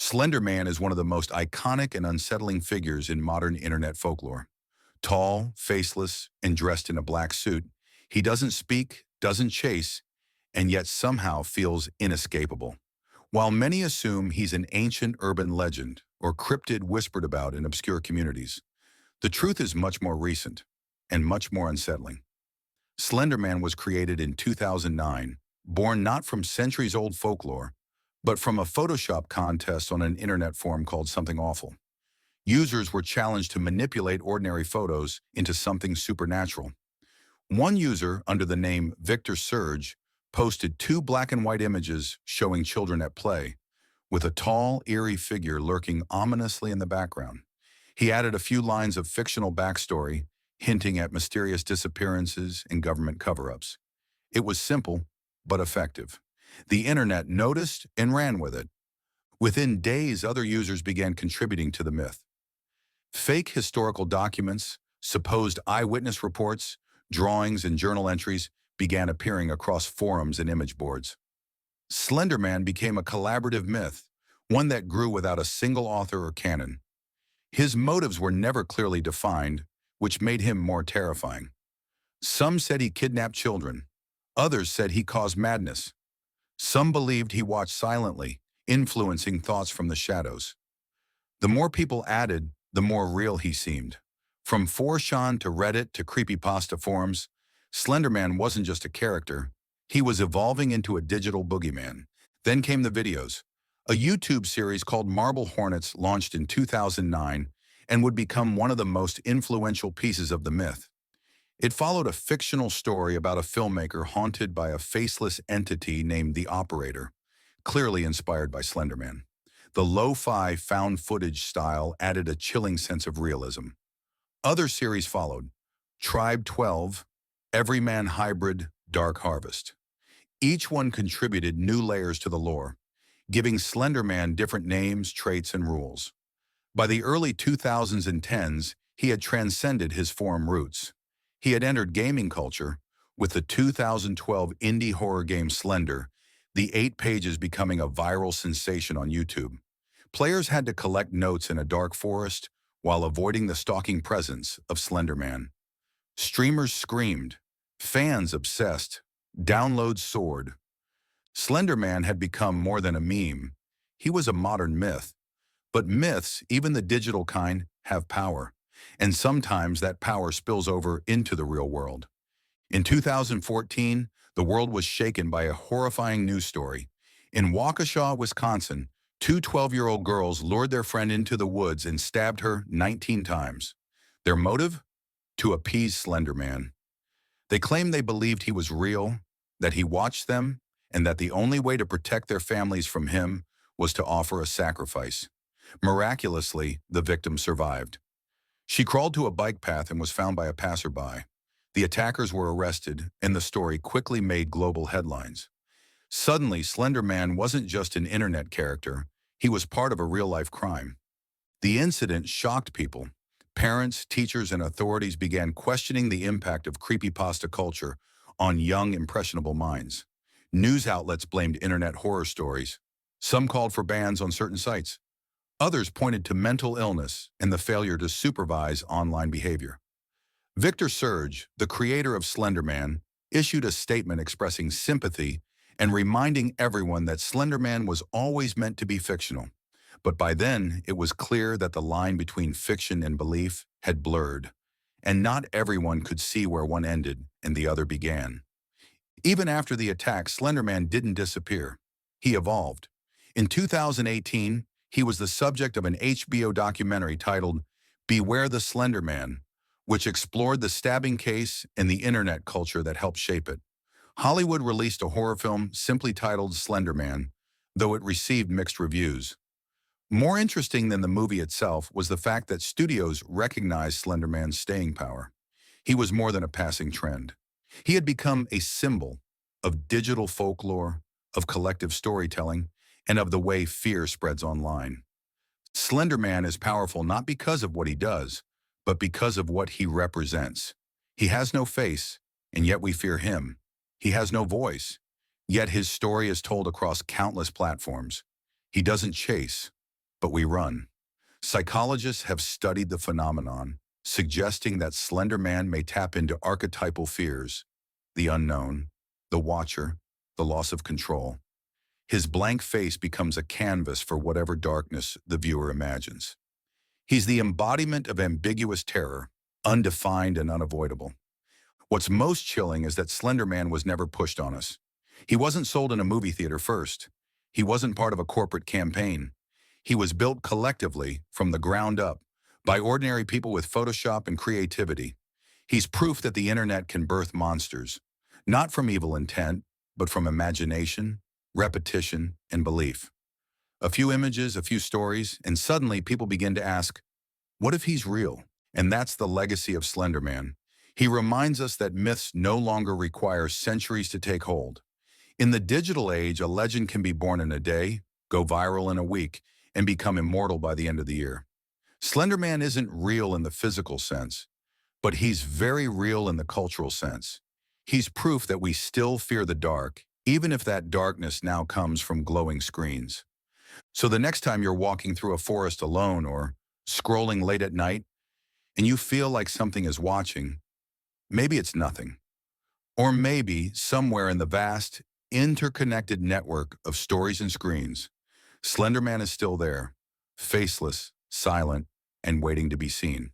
Slenderman is one of the most iconic and unsettling figures in modern internet folklore. Tall, faceless, and dressed in a black suit, he doesn't speak, doesn't chase, and yet somehow feels inescapable. While many assume he's an ancient urban legend or cryptid whispered about in obscure communities, the truth is much more recent and much more unsettling. Slenderman was created in 2009, born not from centuries-old folklore, but from a Photoshop contest on an internet forum called Something Awful. Users were challenged to manipulate ordinary photos into something supernatural. One user, under the name Victor Surge, posted two black and white images showing children at play, with a tall, eerie figure lurking ominously in the background. He added a few lines of fictional backstory, hinting at mysterious disappearances and government cover-ups. It was simple, but effective. The internet noticed and ran with it. Within days, other users began contributing to the myth. Fake historical documents, supposed eyewitness reports, drawings, and journal entries began appearing across forums and image boards. Slenderman became a collaborative myth, one that grew without a single author or canon. His motives were never clearly defined, which made him more terrifying. Some said he kidnapped children. Others said he caused madness. Some believed he watched silently, influencing thoughts from the shadows. The more people added, the more real he seemed. From 4chan to Reddit to creepypasta forums, Slenderman wasn't just a character. He was evolving into a digital boogeyman. Then came the videos. A YouTube series called Marble Hornets launched in 2009 and would become one of the most influential pieces of the myth. It followed a fictional story about a filmmaker haunted by a faceless entity named the Operator, clearly inspired by Slenderman. The lo-fi found footage style added a chilling sense of realism. Other series followed: Tribe 12, Everyman Hybrid, Dark Harvest. Each one contributed new layers to the lore, giving Slenderman different names, traits, and rules. By the early 2000s and 10s, he had transcended his forum roots. He had entered gaming culture, with the 2012 indie horror game Slender, the 8 pages becoming a viral sensation on YouTube. Players had to collect notes in a dark forest while avoiding the stalking presence of Slenderman. Streamers screamed, fans obsessed, downloads soared. Slenderman had become more than a meme. He was a modern myth. But myths, even the digital kind, have power. And sometimes that power spills over into the real world. In 2014, the world was shaken by a horrifying news story. In Waukesha, Wisconsin, two 12-year-old girls lured their friend into the woods and stabbed her 19 times. Their motive? To appease Slenderman. They claimed they believed he was real, that he watched them, and that the only way to protect their families from him was to offer a sacrifice. Miraculously, the victim survived. She crawled to a bike path and was found by a passerby. The attackers were arrested, and the story quickly made global headlines. Suddenly, Slenderman wasn't just an internet character, he was part of a real-life crime. The incident shocked people. Parents, teachers, and authorities began questioning the impact of creepypasta culture on young, impressionable minds. News outlets blamed internet horror stories. Some called for bans on certain sites. Others pointed to mental illness and the failure to supervise online behavior. Victor Surge, the creator of Slenderman, issued a statement expressing sympathy and reminding everyone that Slenderman was always meant to be fictional. But by then, it was clear that the line between fiction and belief had blurred, and not everyone could see where one ended and the other began. Even after the attack, Slenderman didn't disappear. He evolved. In 2018, he was the subject of an HBO documentary titled Beware the Slenderman, which explored the stabbing case and the internet culture that helped shape it. Hollywood released a horror film simply titled Slenderman, though it received mixed reviews. More interesting than the movie itself was the fact that studios recognized Slenderman's staying power. He was more than a passing trend. He had become a symbol of digital folklore, of collective storytelling, and of the way fear spreads online. Slenderman is powerful not because of what he does, but because of what he represents. He has no face, and yet we fear him. He has no voice, yet his story is told across countless platforms. He doesn't chase, but we run. Psychologists have studied the phenomenon, suggesting that Slender Man may tap into archetypal fears, the unknown, the watcher, the loss of control. His blank face becomes a canvas for whatever darkness the viewer imagines. He's the embodiment of ambiguous terror, undefined and unavoidable. What's most chilling is that Slender Man was never pushed on us. He wasn't sold in a movie theater first. He wasn't part of a corporate campaign. He was built collectively, from the ground up, by ordinary people with Photoshop and creativity. He's proof that the internet can birth monsters, not from evil intent, but from imagination, repetition, and belief. A few images, a few stories, and suddenly people begin to ask, what if he's real? And that's the legacy of Slender Man. He reminds us that myths no longer require centuries to take hold. In the digital age, a legend can be born in a day, go viral in a week, and become immortal by the end of the year. Slender Man isn't real in the physical sense, but he's very real in the cultural sense. He's proof that we still fear the dark, even if that darkness now comes from glowing screens. So the next time you're walking through a forest alone or scrolling late at night and you feel like something is watching, maybe it's nothing. Or maybe somewhere in the vast, interconnected network of stories and screens, Slender Man is still there, faceless, silent, and waiting to be seen.